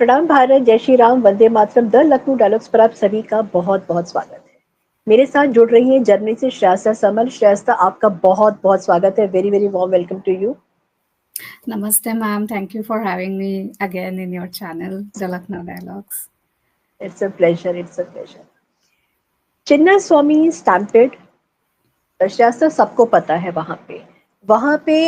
प्रणाम भारत, जय Shri Ram, Vande Mataram. The Lucknow dialogues पर आप सभी का बहुत बहुत स्वागत है। मेरे साथ जुड़ रही है जर्मनी से श्रेयस्ता समल। श्रेयस्ता, आपका बहुत बहुत स्वागत है। Very very warm welcome to you. Namaste, ma'am. Thank you for having me again in your channel, The Lucknow Dialogues. It's a pleasure, it's a pleasure. Chinnaswamy stampede, Shreyasta सबको पता है। वहां पे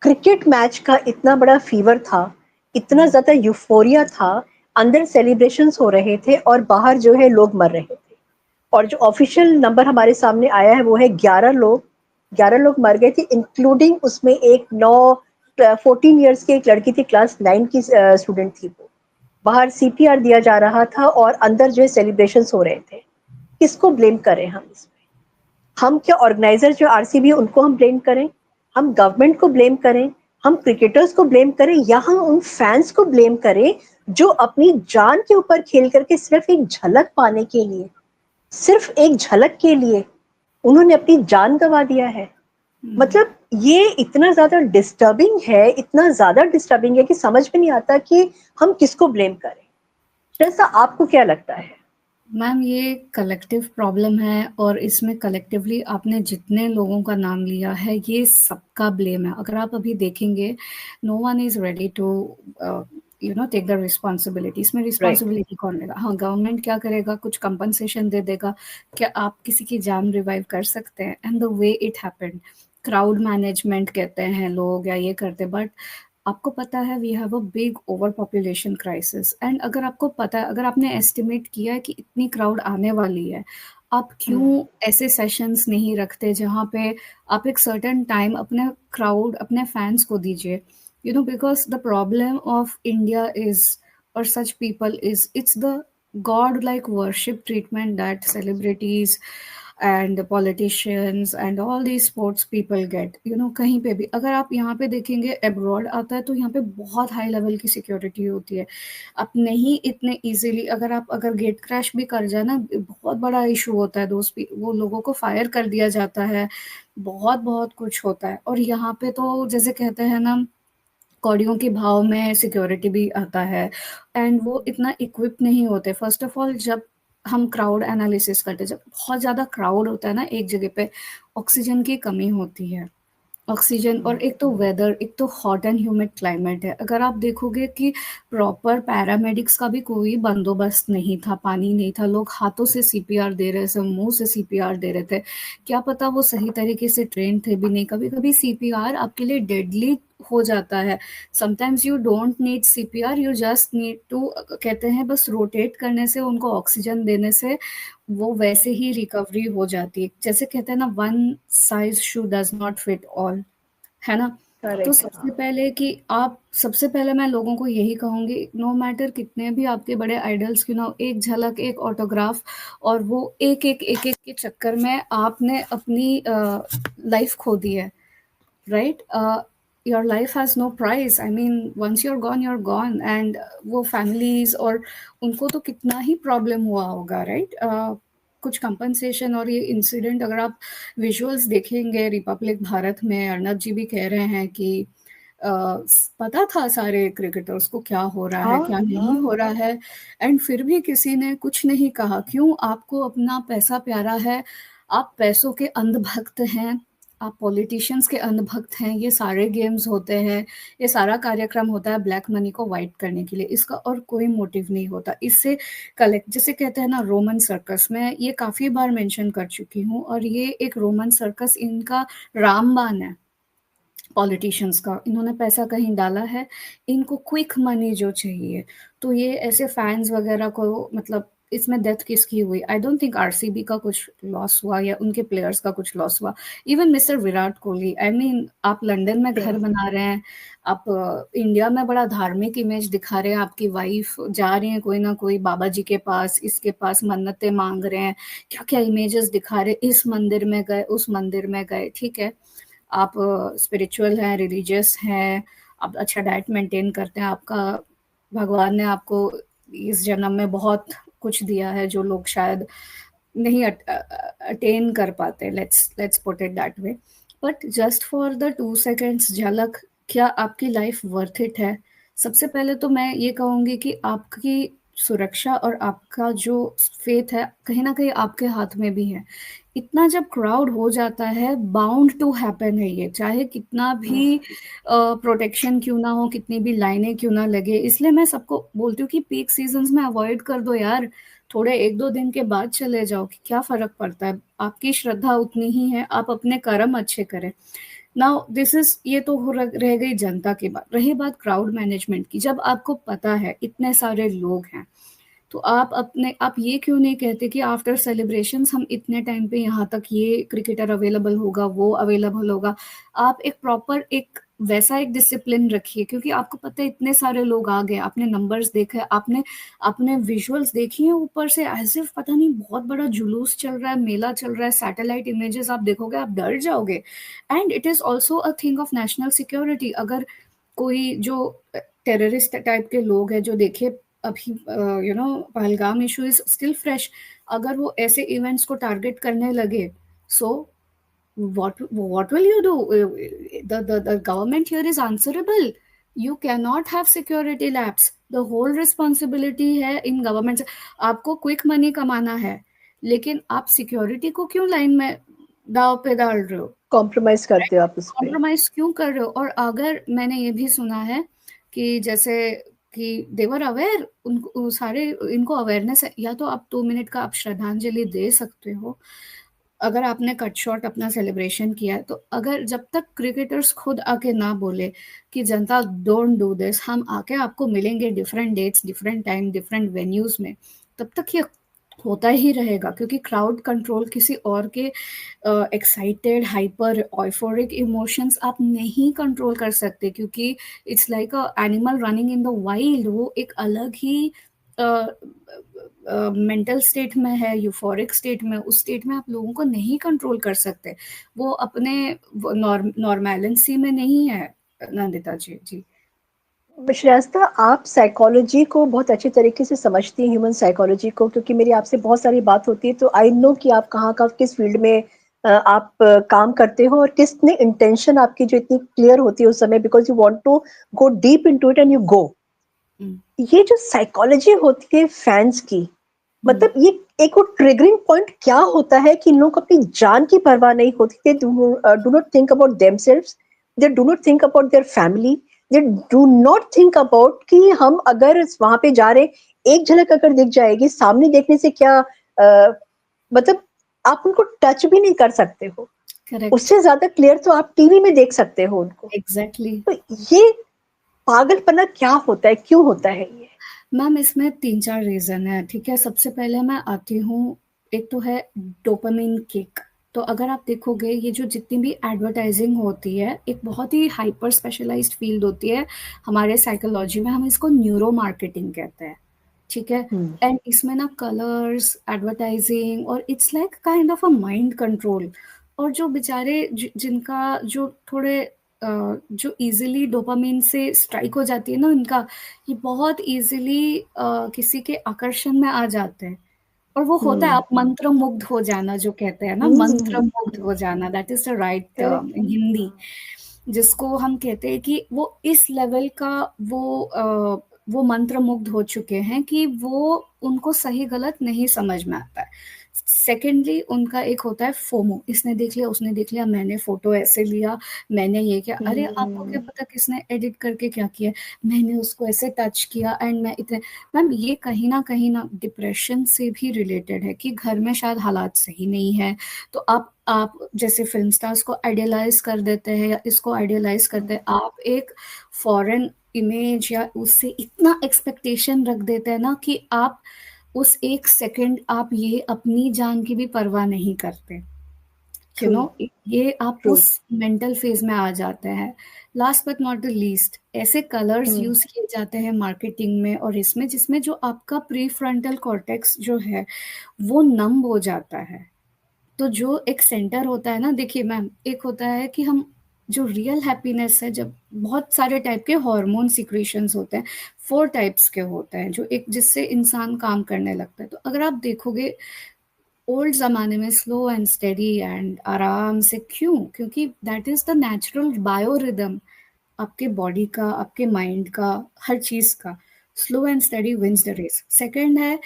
क्रिकेट मैच का इतना बड़ा फीवर था, इतना ज्यादा यूफोरिया था। अंदर सेलिब्रेशंस हो रहे थे और बाहर जो है लोग मर रहे थे। और जो ऑफिशियल नंबर हमारे सामने आया है वो है 11 लोग। 11 लोग मर गए थे, इंक्लूडिंग उसमें एक 14 ईयर्स की एक लड़की थी, क्लास 9 की स्टूडेंट थी वो। बाहर सीपीआर दिया जा रहा था और अंदर जो है सेलिब्रेशंस हो रहे थे। किसको ब्लेम करें हम इसमें? हम क्या ऑर्गेनाइजर जो आरसीबी उनको हम ब्लेम करें? हम गवर्नमेंट को ब्लेम करें? हम क्रिकेटर्स को ब्लेम करें या हम उन फैंस को ब्लेम करें जो अपनी जान के ऊपर खेल करके सिर्फ एक झलक पाने के लिए, सिर्फ एक झलक के लिए उन्होंने अपनी जान गंवा दिया है? मतलब ये इतना ज्यादा डिस्टर्बिंग है, इतना ज्यादा डिस्टर्बिंग है कि समझ में नहीं आता कि हम किसको ब्लेम करें। जैसा आपको क्या लगता है? मैम, ये कलेक्टिव प्रॉब्लम है और इसमें कलेक्टिवली आपने जितने लोगों का नाम लिया है ये सबका ब्लेम है। अगर आप अभी देखेंगे, no one is ready to take the responsibility. इसमें राइट। रिस्पॉन्सिबिलिटी कौन लेगा? हाँ, गवर्नमेंट क्या करेगा? कुछ कंपनसेशन दे देगा। क्या आप किसी की जान रिवाइव कर सकते हैं? And the way it happened, crowd management कहते हैं लोग या ये करते, बट आपको पता है we have a big over population crisis. And अगर आपको पता है, अगर आपने एस्टिमेट किया है कि इतनी क्राउड आने वाली है, आप क्यों ऐसे सेशंस नहीं रखते जहाँ पे आप एक सर्टेन टाइम अपने क्राउड, अपने फैंस को दीजिए? Because the problem of India is, और such people is, it's the god like worship treatment that celebrities and politicians and all the sports people get. कहीं पे भी अगर आप यहाँ पे देखेंगे, अब्रॉड आता है तो यहाँ पे बहुत हाई लेवल की सिक्योरिटी होती है। आप नहीं इतने इजीली, अगर गेट क्रैश भी कर जाए ना, बहुत बड़ा इशू होता है। वो लोगों को फायर कर दिया जाता है, बहुत बहुत कुछ होता है। और यहाँ पे तो जैसे कहते हैं ना, कौड़ियों के भाव में सिक्योरिटी भी आता है। एंड वो इतना इक्विप नहीं होते। फर्स्ट ऑफ ऑल, जब हम क्राउड एनालिसिस करते हैं, जब बहुत ज़्यादा क्राउड होता है ना एक जगह पे, ऑक्सीजन की कमी होती है। ऑक्सीजन, और एक तो वेदर, एक तो हॉट एंड ह्यूमिड क्लाइमेट है। अगर आप देखोगे कि प्रॉपर पैरामेडिक्स का भी कोई बंदोबस्त नहीं था, पानी नहीं था, लोग हाथों से सीपीआर दे रहे थे, मुंह से सीपीआर दे रहे थे। क्या पता वो सही तरीके से ट्रेन थे भी नहीं। कभी कभी सीपीआर आपके लिए डेडली हो जाता है। Sometimes you don't need CPR, you just need to, कहते हैं बस रोटेट करने से, उनको ऑक्सीजन देने से वो वैसे ही रिकवरी हो जाती है। जैसे कहते हैं ना, one size shoe does not fit all, है ना? तो करेक्ट। सबसे पहले मैं लोगों को यही कहूंगी, नो मैटर कितने भी आपके बड़े आइडल्स क्यों ना हो, एक झलक, एक ऑटोग्राफ, और वो एक एक के चक्कर में आपने अपनी लाइफ खो दी है, right? Your life has no price. I mean, once you are gone. And वो फैमिलीज, और उनको तो कितना ही प्रॉब्लम हुआ होगा, राइट? कुछ कंपनसेशन। और ये इंसिडेंट अगर आप विजुअल्स देखेंगे रिपब्लिक भारत में, अर्नब जी भी कह रहे हैं कि पता था सारे क्रिकेटर्स को क्या हो रहा है, हाँ क्या नहीं हाँ। हो रहा है, एंड फिर भी किसी ने कुछ नहीं कहा। क्यों? आपको अपना पैसा प्यारा है, आप पैसों के अंधभक्त हैं, आप पॉलिटिशियंस के अंधभक्त हैं। ये सारे गेम्स होते हैं, ये सारा कार्यक्रम होता है ब्लैक मनी को वाइट करने के लिए, इसका और कोई मोटिव नहीं होता। इससे कलेक्ट, जिसे कहते हैं ना रोमन सर्कस, मैं ये काफी बार मेंशन कर चुकी हूँ, और ये एक रोमन सर्कस इनका रामबाण है पॉलिटिशियंस का। इन्होंने पैसा कहीं डाला है, इनको क्विक मनी जो चाहिए। तो ये ऐसे फैंस वगैरह को, मतलब इसमें डेथ किसकी हुई? आई डोंट थिंक आरसीबी का कुछ लॉस हुआ या उनके प्लेयर्स का कुछ लॉस हुआ। Even mister Virat Kohli, I mean, आप लंदन में घर बना रहे हैं, आप इंडिया में बड़ा धार्मिक इमेज दिखा रहे हैं, आपकी वाइफ जा रही है कोई ना कोई बाबा जी के पास, इसके पास मन्नतें मांग रहे हैं, क्या क्या इमेजेस दिखा रहे, इस मंदिर में गए, उस मंदिर में गए। ठीक है, आप स्पिरिचुअल हैं, रिलीजियस हैं, आप अच्छा डाइट मेंटेन करते हैं, आपका भगवान ने आपको इस जन्म में बहुत कुछ दिया है जो लोग शायद नहीं अटेन कर पाते। Let's put it that way. But just for the 2 seconds झलक, क्या आपकी लाइफ वर्थ इट है? सबसे पहले तो मैं ये कहूँगी कि आपकी सुरक्षा और आपका जो फेथ है कहीं न कहीं आपके हाथ में भी है। इतना जब क्राउड हो जाता है, बाउंड टू हैपन है ये, चाहे कितना भी प्रोटेक्शन क्यों ना हो, कितनी भी लाइनें क्यों ना लगे। इसलिए मैं सबको बोलती हूँ कि पीक सीज़न्स में अवॉइड कर दो यार, थोड़े 1-2 दिन के बाद चले जाओ, कि क्या फ़र्क पड़ता है? आपकी श्रद्धा उतनी ही है, आप अपने कर्म अच्छे करें। नाउ दिस इज ये तो रह गई जनता की बात। रही बात क्राउड मैनेजमेंट की, जब आपको पता है इतने सारे लोग हैं, तो आप ये क्यों नहीं कहते कि आफ्टर सेलिब्रेशंस हम इतने टाइम पे यहाँ तक ये क्रिकेटर अवेलेबल होगा, वो अवेलेबल होगा। आप एक प्रॉपर एक वैसा एक डिसिप्लिन रखिए, क्योंकि आपको पता है इतने सारे लोग आ गए, आपने नंबर्स देखे, आपने आपने विजुअल्स देखी है ऊपर से, एज इफ पता नहीं बहुत बड़ा जुलूस चल रहा है, मेला चल रहा है, सैटेलाइट इमेजेस आप देखोगे आप डर जाओगे। And it is also a thing of national security. अगर कोई जो टेररिस्ट टाइप के लोग हैं जो देखे अभी Pahalgam issue is still fresh, अगर वो ऐसे इवेंट्स को टारगेट करने लगे, सो what will you do? The government here is answerable. You cannot have security lapse. The whole responsibility है इन गवर्नमेंट से। आपको क्विक मनी कमाना है, लेकिन आप सिक्योरिटी को क्यों लाइन में दाव पे डाल रहे हो? कॉम्प्रोमाइज करते हो आप उस पे। कॉम्प्रोमाइज क्यों कर रहे हो? और अगर मैंने ये भी सुना है कि जैसे कि देवर अवेयर, उनको सारे इनको अवेयरनेस है, या तो आप 2 मिनट का आप श्रद्धांजलि दे सकते हो अगर आपने कट शॉट अपना सेलिब्रेशन किया है। तो अगर जब तक क्रिकेटर्स खुद आके ना बोले कि जनता डोंट डू दिस, हम आके आपको मिलेंगे different dates, different time, different venues में, तब तक ये होता ही रहेगा। क्योंकि क्राउड कंट्रोल किसी और के एक्साइटेड हाइपर ऑयफोरिक इमोशंस आप नहीं कंट्रोल कर सकते, क्योंकि it's like a animal running in the wild. वो एक अलग ही मेंटल स्टेट में है, यूफोरिक स्टेट में, उस स्टेट में आप लोगों को नहीं कंट्रोल कर सकते। वो अपने नॉर्मेलेंसी में नहीं है। नंदिता जी जी। श्रेयस्ता, आप साइकोलॉजी को बहुत अच्छी तरीके से समझती हैं, ह्यूमन साइकोलॉजी को, क्योंकि मेरी आपसे बहुत सारी बात होती है, तो आई नो कि आप कहाँ का किस फील्ड में आप काम करते हो, और कितने इंटेंशन आपकी जो इतनी क्लियर होती है उस समय, because you want to go deep into it and you go. ये जो साइकोलॉजी होती है फैंस की, मतलब ये एक वो ट्रिगरिंग पॉइंट क्या होता है कि लोग अपनी जान की परवाह नहीं होती, they do not think about themselves, they do not think about their family, they do not think about कि हम अगर वहां पे जा रहे, एक झलक अगर दिख जाएगी सामने देखने से क्या मतलब आप उनको टच भी नहीं कर सकते हो। करेक्ट। उससे ज्यादा क्लियर तो आप टीवी में देख सकते हो उनको। एग्जैक्टली। तो ये पागलपना क्या होता है, क्यों होता है ये? मैम इसमें 3-4 रीजन है, ठीक है। सबसे पहले मैं आती हूँ, एक तो है डोपामिन किक। तो अगर आप देखोगे ये जो जितनी भी एडवर्टाइजिंग होती है, एक बहुत ही हाइपर स्पेशलाइज्ड फील्ड होती है हमारे साइकोलॉजी में, हम इसको न्यूरो मार्केटिंग कहते हैं, ठीक है। एंड इसमें ना कलर्स, एडवर्टाइजिंग, और it's like kind of a mind control. और जो बेचारे जिनका जो थोड़े जो इजीली डोपामिन से स्ट्राइक हो जाती है ना उनका, ये बहुत इजीली किसी के आकर्षण में आ जाते हैं। और वो होता है आप मंत्र मुग्ध हो जाना, जो कहते हैं ना, मंत्र मुग्ध हो जाना, that is the right term in Hindi, जिसको हम कहते हैं कि वो इस लेवल का वो मंत्र मुग्ध हो चुके हैं कि वो उनको सही गलत नहीं समझ में आता है। सेकेंडली उनका एक होता है फोमो, इसने देख लिया, उसने देख लिया, मैंने फोटो ऐसे लिया, मैंने ये किया, अरे आपको क्या पता किसने एडिट करके क्या किया, मैंने उसको ऐसे टच किया एंड मैं इतने। मैम ये कहीं ना डिप्रेशन से भी रिलेटेड है कि घर में शायद हालात सही नहीं है, तो आप जैसे फिल्म स्टार्स को आइडियलाइज कर देते हैं या इसको आइडियलाइज करते हैं, आप एक फॉरेन इमेज या उससे इतना एक्सपेक्टेशन रख देते हैं ना कि आप उस एक सेकंड आप ये अपनी जान की भी परवाह नहीं करते, यू नो। ये आप ट्रू। उस मेंटल फेज में आ जाते हैं। Last but not the least, ऐसे कलर्स यूज किए जाते हैं मार्केटिंग में और इसमें, जिसमें जो आपका प्री फ्रंटल कॉर्टेक्स जो है वो नम हो जाता है। तो जो एक सेंटर होता है ना, देखिए मैम, एक होता है कि हम जो रियल हैप्पीनेस है, जब बहुत सारे टाइप के हार्मोन सिक्रीशंस होते हैं, 4 टाइप्स के होते हैं जो एक जिससे इंसान काम करने लगता है। तो अगर आप देखोगे ओल्ड जमाने में स्लो एंड स्टेडी एंड आराम से, क्यों? क्योंकि that is the natural bio rhythm. आपके बॉडी का, आपके माइंड का, हर चीज का। Slow and study wins the race. Second है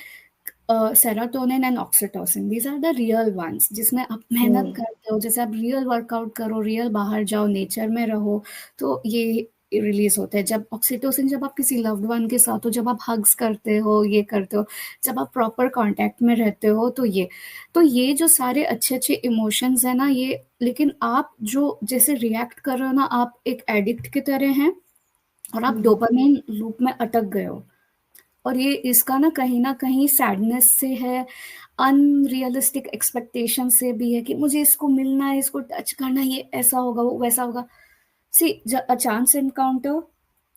serotonin and oxytocin, these are the real ones, जिसमें आप मेहनत करते हो, जैसे आप रियल वर्कआउट करो, रियल बाहर जाओ, नेचर में रहो, तो ये रिलीज होता है। जब ऑक्सीटोसिन, जब आप किसी लव्ड वन के साथ हो, जब आप हग्स करते हो, ये करते हो, जब आप प्रॉपर कांटेक्ट में रहते हो, तो ये जो सारे अच्छे अच्छे इमोशंस है ना, ये, लेकिन आप जो जैसे रिएक्ट कर रहे हो ना, आप एक एडिक्ट की तरह हैं और आप डोपामाइन लूप में अटक गए हो। और ये इसका ना कहीं सैडनेस से है, अनरियलिस्टिक एक्सपेक्टेशन से भी है कि मुझे इसको मिलना है, इसको टच करना है, ये ऐसा होगा, वो वैसा होगा। सी अ चांस एनकाउंटर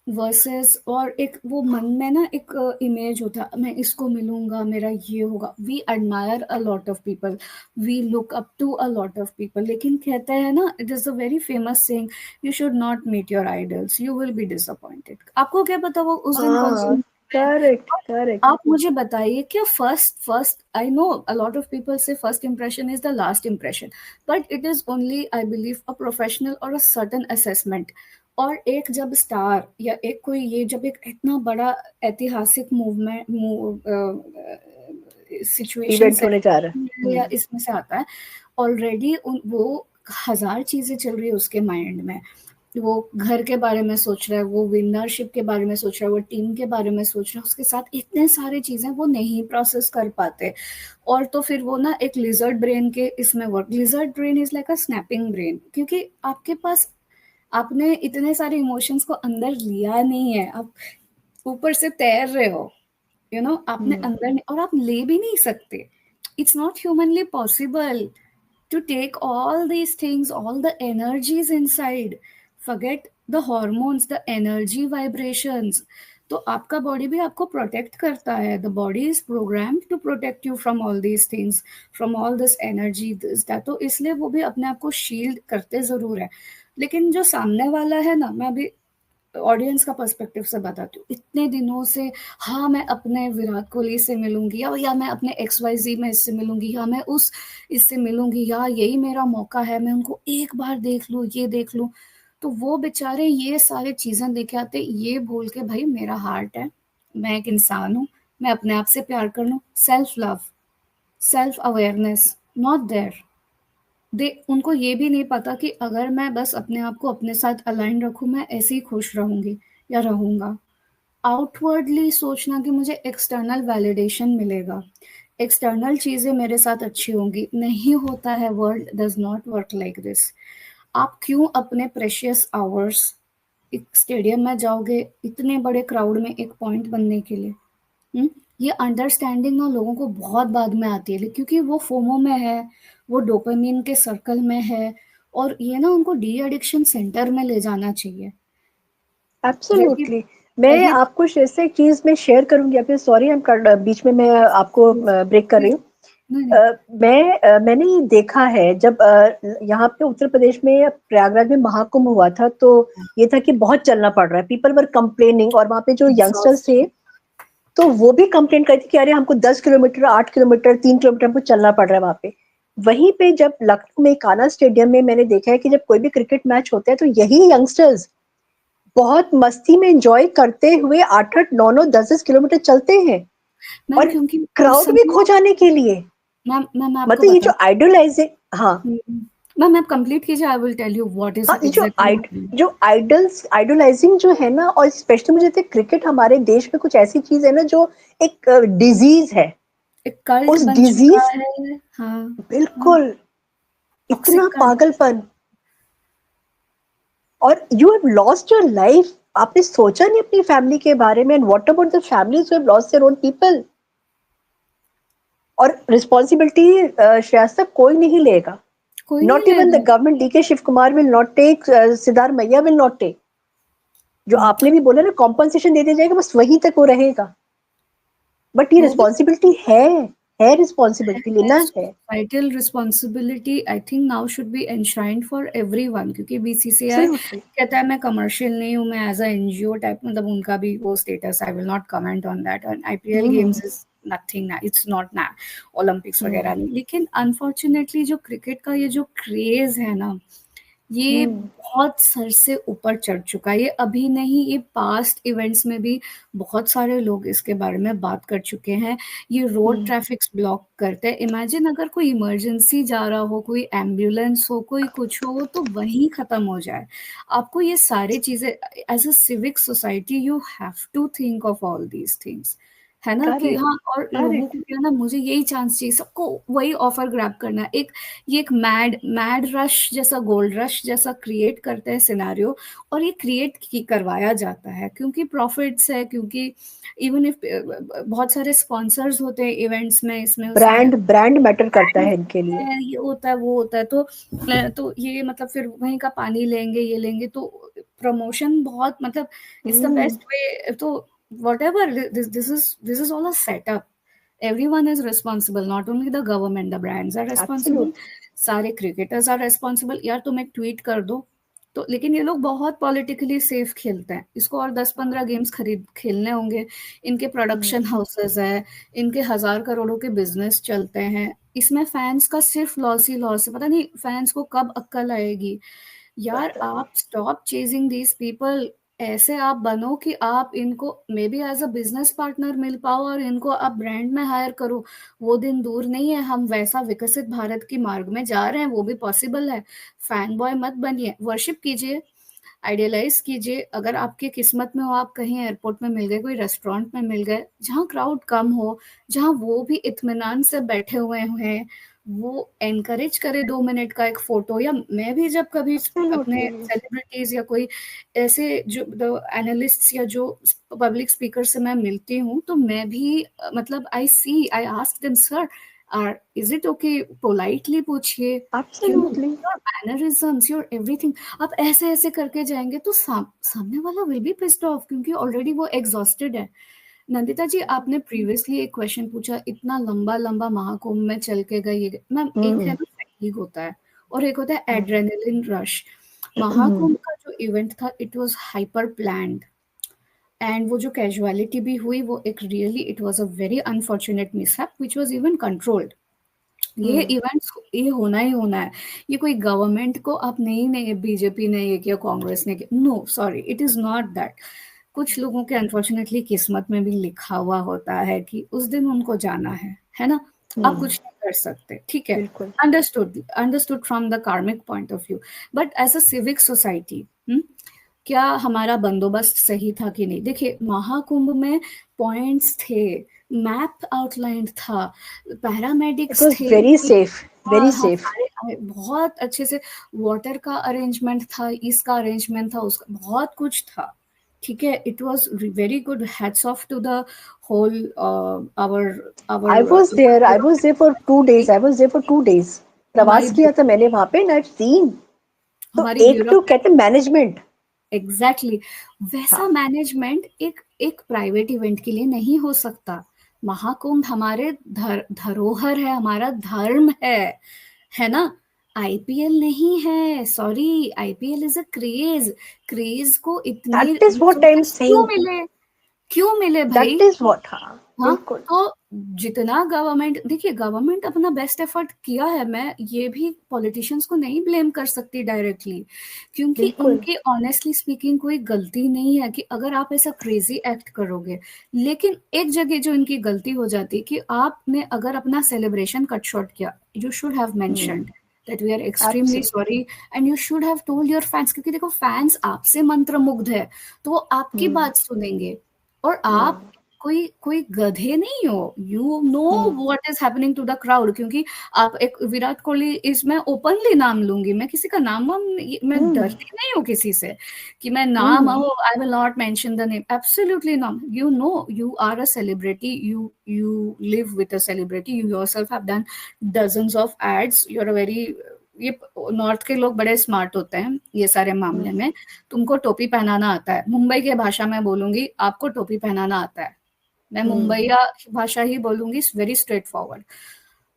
वर्सेस, और एक वो मन में ना एक इमेज होता है, मैं इसको मिलूंगा, मेरा ये होगा। We admire a lot of people, we look up to a lot of people, लेकिन कहते हैं ना, it is a very famous saying, you should not meet your idols, you will be disappointed. आपको क्या पता वो उस दिन कौन सी। Correct correct. आप मुझे बताइए, क्या first first I know a lot of people से first impression is the last impression, but it is only I believe a professional और अ सर्टन असेसमेंट। और एक जब स्टार या एक कोई, ये जब एक इतना बड़ा ऐतिहासिक मूवमेंट सिचुएशन इवेंट होने जा रहा है। या इसमें से आता है, ऑलरेडी वो हजार चीजें चल रही है उसके माइंड में। वो घर के बारे में सोच रहा है, वो विनरशिप के बारे में सोच रहा है, वो टीम के बारे में सोच रहा है, उसके साथ इतने सारे चीजें वो नहीं प्रोसेस कर पाते। और तो फिर वो ना एक लिजर्ड ब्रेन के इसमें work, lizard brain is like a snapping brain, क्योंकि आपके पास, आपने इतने सारे इमोशंस को अंदर लिया नहीं है, आप ऊपर से तैर रहे हो, आपने अंदर नहीं, और आप ले भी नहीं सकते। It's not humanly possible to take all these things, all the energies inside, forget the hormones, the energy vibrations। तो आपका बॉडी भी आपको प्रोटेक्ट करता है, the body is programmed to protect you from all these things, from all this energy, this that, तो इसलिए वो भी अपने आप को शील्ड करते जरूर है। लेकिन जो सामने वाला है ना, मैं अभी ऑडियंस का पर्सपेक्टिव से बताती हूँ, इतने दिनों से, हाँ मैं अपने विराट कोहली से मिलूंगी, या मैं अपने XYZ में इससे मिलूंगी, या मैं उस इससे मिलूंगी, या यही मेरा मौका है, मैं उनको एक बार देख लूँ, ये देख लूँ। तो वो बेचारे ये सारी चीजें देखे आते, ये बोल के भाई मेरा हार्ट है, मैं एक इंसान हूँ, मैं अपने आप से प्यार कर लूँ। Self love, self awareness not there. उनको ये भी नहीं पता कि अगर मैं बस अपने आप को अपने साथ अलाइन रखूं, मैं ऐसे ही खुश रहूंगी या रहूंगा। आउटवर्डली सोचना कि मुझे एक्सटर्नल वैलिडेशन मिलेगा, एक्सटर्नल चीजें मेरे साथ अच्छी होंगी, नहीं होता है। World does not work like this. आप क्यों अपने प्रेशियस आवर्स, एक स्टेडियम में जाओगे इतने बड़े क्राउड में एक पॉइंट बनने के लिए? ये अंडरस्टैंडिंग ना लोगों को बहुत बाद में आती है, क्योंकि वो फोमो में है, वो डोपामिन के सर्कल में है, और ये ना उनको डी एडिक्शन सेंटर में ले जाना चाहिए। वही एब्सोल्युटली। मैं वही आपको जैसे एक चीज मैं शेयर करूंगी, आपने सॉरी हम बीच में मैं आपको ब्रेक कर रही हूँ। नहीं नहीं मैंने ये देखा है, जब यहाँ पे उत्तर प्रदेश में प्रयागराज में महाकुंभ हुआ था, तो ये था कि बहुत चलना पड़ रहा है, पीपल वर कंप्लेनिंग, और वहाँ पे जो यंगस्टर्स थे तो वो भी कंप्लेन करती कि अरे हमको 10 किलोमीटर, 8 किलोमीटर, 3 किलोमीटर हमको चलना पड़ रहा है वहां पे। वहीं पे जब लखनऊ में कान्हा स्टेडियम में मैंने देखा है कि जब कोई भी क्रिकेट मैच होता है तो यही यंगस्टर्स बहुत मस्ती में एंजॉय करते हुए 8 8 9 9 10 10 किलोमीटर चलते हैं, मैम, और क्योंकि उस क्राउड भी समय, खो जाने के लिए। मैम मैं आपको मतलब ये बता, जो आइडलाइजिंग, हाँ मैम आप कंप्लीट कीजिए, I will tell you what is हाँ, ये एग्जैक्टली। जो आइडलाइजिंग जो है ना, और स्पेशली मुझे लगता है क्रिकेट हमारे देश में कुछ ऐसी चीज है ना जो एक डिजीज है। एक कल्ट उस बन चुका डिजीज, है। हाँ हाँ, बिल्कुल, टॉक्सिक इतना कल्ट। पागलपन, और you have lost your life. आपने सोचा नहीं अपनी फैमिली के बारे में, and what about the families who have lost their own people. और रिस्पॉन्सिबिलिटी शायद कोई नहीं लेगा, कोई नहीं नॉट इवन द लेगा। Government. DK Shivakumar will not take, Siddaramaiah will not take. जो आपने भी बोला ना, कॉम्पनसेशन दे दिया जाएगा, बस वहीं तक वो रहेगा। बट ये वो भी रिस्पॉन्सिबिलिटी है रिस्पॉन्सिबिलिटी लेना है। Societal responsibility I think now should be enshrined for everyone, क्योंकि BCCI एब्सोल्युटली। कहता है मैं कमर्शियल नहीं हूँ, मैं एज अ NGO टाइप, मतलब उनका भी वो status, I will not comment on that. और IPL गेम्स इज नथिंग ना, इट्स नॉट ना ओलंपिक्स वगैरह नहीं। लेकिन अनफॉर्चुनेटली जो क्रिकेट का ये जो क्रेज है ना, ये बहुत सर से ऊपर चढ़ चुका है। ये अभी नहीं, ये पास्ट इवेंट्स में भी बहुत सारे लोग इसके बारे में बात कर चुके हैं। ये रोड ट्रैफिक्स ब्लॉक करते हैं। इमेजिन अगर कोई इमरजेंसी जा रहा हो, कोई एम्बुलेंस हो, कोई कुछ हो, तो वहीं खत्म हो जाए। आपको ये सारी चीजें as a civic society you have to think of all these things, है ना? कि करेक्ट, हाँ, और लोगों को करेक्ट। क्या ना, मुझे यही चांस चाहिए, सबको वही ऑफर ग्रैब करना है। ये एक मैड मैड रश जैसा, गोल्ड रश जैसा क्रिएट करते हैं सिनेरियो, और ये क्रिएट करवाया जाता है क्योंकि प्रॉफिट्स है, क्योंकि इवन इफ बहुत सारे स्पॉन्सर्स होते हैं इवेंट्स में, इसमें उसमें ब्रांड ब्रांड मैटर करता brand है इनके लिए। है, ये होता है, वो होता है, तो ये मतलब फिर वहीं का पानी लेंगे, ये लेंगे, तो प्रमोशन बहुत मतलब it's the hmm. Best way. तो whatever, this is all a setup. Everyone is responsible, not only the government, the brands are responsible, absolutely. सारे क्रिकेटर्स आर रेस्पॉन्सिबल। यार तुम एक ट्वीट कर दो तो, लेकिन ये लोग बहुत पॉलिटिकली सेफ खेलते हैं। इसको और 10-15 गेम्स खरीद खेलने होंगे। इनके प्रोडक्शन हाउसेस है, इनके 1000 करोड़ों के बिजनेस चलते हैं, इसमें फैंस का सिर्फ लॉस ही लॉस है। पता नहीं फैंस को कब अक्ल आएगी। यार पता नहीं। आप स्टॉप चेजिंग दीज पीपल। ऐसे आप बनो कि आप इनको maybe as a business partner मिल पाओ और इनको आप ब्रांड में हायर करो। वो दिन दूर नहीं है, हम वैसा विकसित भारत की मार्ग में जा रहे हैं, वो भी पॉसिबल है। फैन बॉय मत बनिए, वर्शिप कीजिए, आइडियलाइज कीजिए। अगर आपकी किस्मत में हो, आप कहीं एयरपोर्ट में मिल गए, कोई रेस्टोरेंट में मिल गए, जहाँ क्राउड कम हो, जहाँ वो भी इत्मीनान से बैठे हुए हैं, वो एनकरेज करे 2 मिनट का एक फोटो। या मैं भी जब कभी अपने एब्सोल्युटली। सेलिब्रिटीज या कोई ऐसे जो एनालिस्ट या जो पब्लिक स्पीकर से मैं मिलती हूँ, तो मैं भी मतलब I ask them, sir is it okay, politely पूछिए, absolutely. Your mannerisms, your everything. आप ऐसे ऐसे करके जाएंगे तो सामने वाला विल बी पिस्ड ऑफ, क्योंकि ऑलरेडी वो एग्जॉस्टेड है। नंदिता जी, आपने प्रीवियसली एक क्वेश्चन पूछा, इतना लंबा लंबा महाकुंभ में चल के गई मैम। एक है ना फैटीग होता है, और एक होता है एड्रेनलिन रश। महाकुंभ का जो इवेंट था, it was hyper planned, and वो जो कैजुअलिटी भी हुई, वो एक really it was a very unfortunate mishap which was even controlled. ये इवेंट्स ये होना ही होना है। ये कोई गवर्नमेंट को आप नहीं बीजेपी ने ये किया, कांग्रेस ने किया, no sorry, it is not that. कुछ लोगों के अनफॉर्चुनेटली किस्मत में भी लिखा हुआ होता है कि उस दिन उनको जाना है ना? आप कुछ नहीं कर सकते, ठीक है, बिल्कुल। Understood, understood from the karmic point of view. But as a civic society, क्या हमारा बंदोबस्त सही था कि नहीं? देखिए, महाकुंभ में पॉइंट्स थे, मैप आउटलाइन था, इट पैरामेडिक्स वाज थे, वेरी सेफ, वेरी हाँ हाँ, सेफ। सारे बहुत अच्छे से, वाटर का अरेंजमेंट था, इसका अरेंजमेंट था, उसका बहुत कुछ था, ठीक है। It was very good, hats off to the whole hour I hour was there, I was there for 2 days, I was there for 2 days। हमारी प्रवास किया था मैंने वहां पे, एंड सीन। तो हमारी एक तो कहते मैनेजमेंट। एग्जैक्टली वैसा हाँ। मैनेजमेंट एक एक प्राइवेट इवेंट के लिए नहीं हो सकता। महाकुंभ हमारे धरोहर है, हमारा धर्म है ना? आईपीएल नहीं है, sorry, IPL is a craze. Craze को इतने that is what I am resources saying. क्यों मिले दैट भाई? Is what. हाँ, हाँ, बिल्कुल। तो जितना गवर्नमेंट, देखिए गवर्नमेंट अपना बेस्ट एफर्ट किया है, मैं ये भी पॉलिटिशियंस को नहीं ब्लेम कर सकती डायरेक्टली, क्योंकि बिल्कुल। उनकी ऑनेस्टली स्पीकिंग कोई गलती नहीं है कि अगर आप ऐसा क्रेजी एक्ट करोगे। लेकिन एक जगह जो इनकी गलती हो जाती है कि आपने अगर अपना सेलिब्रेशन कट शॉर्ट किया, you should have mentioned that we are extremely absolutely. Sorry, and you should have told your fans, क्योंकि देखो फैंस आपसे मंत्रमुग्ध है, तो वो आपकी बात सुनेंगे। और आप कोई कोई गधे नहीं हो, you know what is happening to the crowd. क्योंकि आप एक विराट कोहली, इसमें ओपनली नाम लूंगी, मैं किसी का नाम मैं डरती नहीं हूँ किसी से कि मैं नाम I will not mention the name, absolutely not. You know you are a celebrity, you live with a celebrity, you yourself have done dozens of ads, you are a very, ये नॉर्थ के लोग बड़े smart होते हैं ये सारे मामले में। तुमको टोपी पहनाना आता है, मुंबई के भाषा में बोलूंगी, आपको टोपी पहनाना आता है, मैं मुंबईया भाषा ही बोलूंगी, वेरी स्ट्रेट फॉरवर्ड।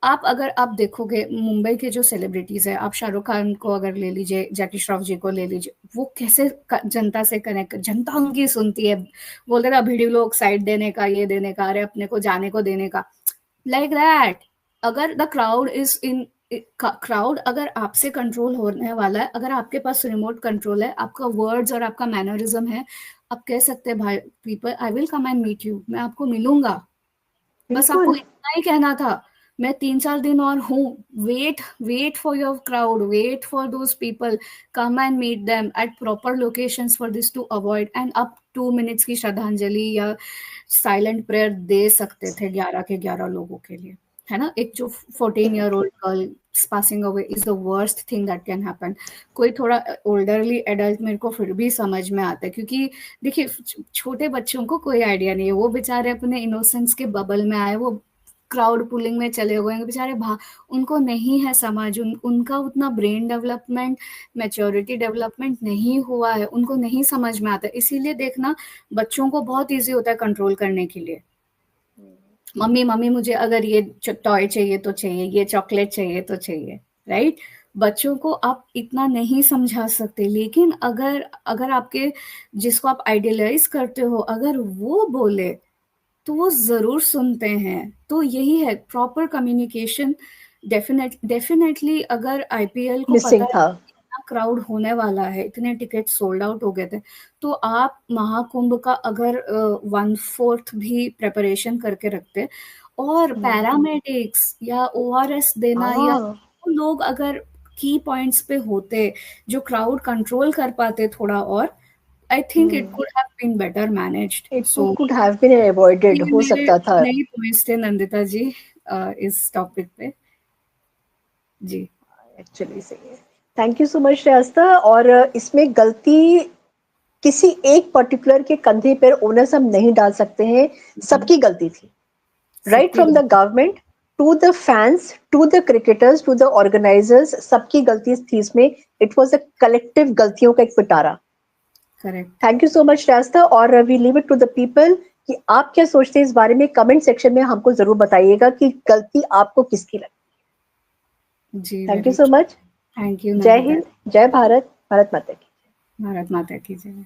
अगर आप देखोगे मुंबई के जो सेलिब्रिटीज है, आप शाहरुख खान को अगर ले लीजिए, जैकी श्रॉफ जी को ले लीजिए, वो कैसे जनता से कनेक्ट, जनता उनकी सुनती है, बोलते ना भिड़ी लोग साइड देने का, ये देने का, अरे अपने को जाने को देने का, लाइक दैट। अगर the crowd is in crowd अगर आपसे कंट्रोल होने वाला है, अगर आपके पास रिमोट कंट्रोल है, आपका वर्ड्स और आपका मैनरिज्म है, आप कह सकते हैं भाई people I will come and meet you, मैं आपको मिलूंगा, बस आपको बिल्कुल। इतना ही कहना था। मैं 3-4 दिन और हूँ, wait wait for your crowd, wait for those people, come and meet them at proper locations for this to avoid, and अब 2 मिनट्स की श्रद्धांजलि या साइलेंट प्रेयर दे सकते थे 11 के 11 लोगों के लिए, है ना। एक जो 14 year old girl passing away is the worst thing that can happen. कोई थोड़ा ओल्डरली एडल्ट मेरे को फिर भी समझ में आता है, क्योंकि देखिए छोटे बच्चों को कोई आइडिया नहीं है, वो बेचारे अपने इनोसेंस के बबल में आए, वो क्राउड पुलिंग में चले गए बेचारे, उनको नहीं है समझ, उनका उतना ब्रेन डेवलपमेंट, मैच्योरिटी डेवलपमेंट नहीं हुआ है, उनको नहीं समझ में आता, इसीलिए देखना बच्चों को बहुत इजी होता है कंट्रोल करने के लिए। मम्मी मम्मी मुझे अगर ये टॉय चाहिए तो चाहिए, ये चॉकलेट चाहिए तो चाहिए, राइट। बच्चों को आप इतना नहीं समझा सकते, लेकिन अगर अगर आपके जिसको आप आइडियलाइज करते हो अगर वो बोले तो वो जरूर सुनते हैं। तो यही है प्रॉपर कम्युनिकेशन। डेफिनेटली अगर आईपीएल को पता मिसिंग है था। इतना क्राउड होने वाला है, इतने टिकट सोल्ड आउट हो गए थे, तो आप महाकुंभ का अगर 1/4 भी प्रेपरेशन करके रखते, और पैरामेडिक्स या ओआरएस देना, या हाँ, वो लोग अगर की पॉइंट्स पे होते जो क्राउड कंट्रोल कर पाते थोड़ा, और I think it could have been better managed. It so could have been avoided, ये हो मेरे सकता था। नई पॉइंट्स थे नंदिता जी इस टॉपिक पे। जी एक्चुअली सही है। Thank you so much Shreyasta. और इसमें गलती किसी एक पर्टिकुलर के कंधे पर ओनस हम नहीं डाल सकते हैं, सबकी गलती थी। राइट सबकी from the government to the fans to the cricketers to the organisers, सबकी गलती थी इसमें। इट वाज अ कलेक्टिव गलतियों का एक पिटारा। Correct. Thank you so much Shreyasta. और we leave it to the people कि आप क्या सोचते हैं इस बारे में, कमेंट सेक्शन में हमको जरूर बताइएगा कि गलती आपको किसकी लगी। जी thank you very so true. Much. Thank you जय नंदिता। हिंद, जय भारत, भारत माता की। भारत माता की जय।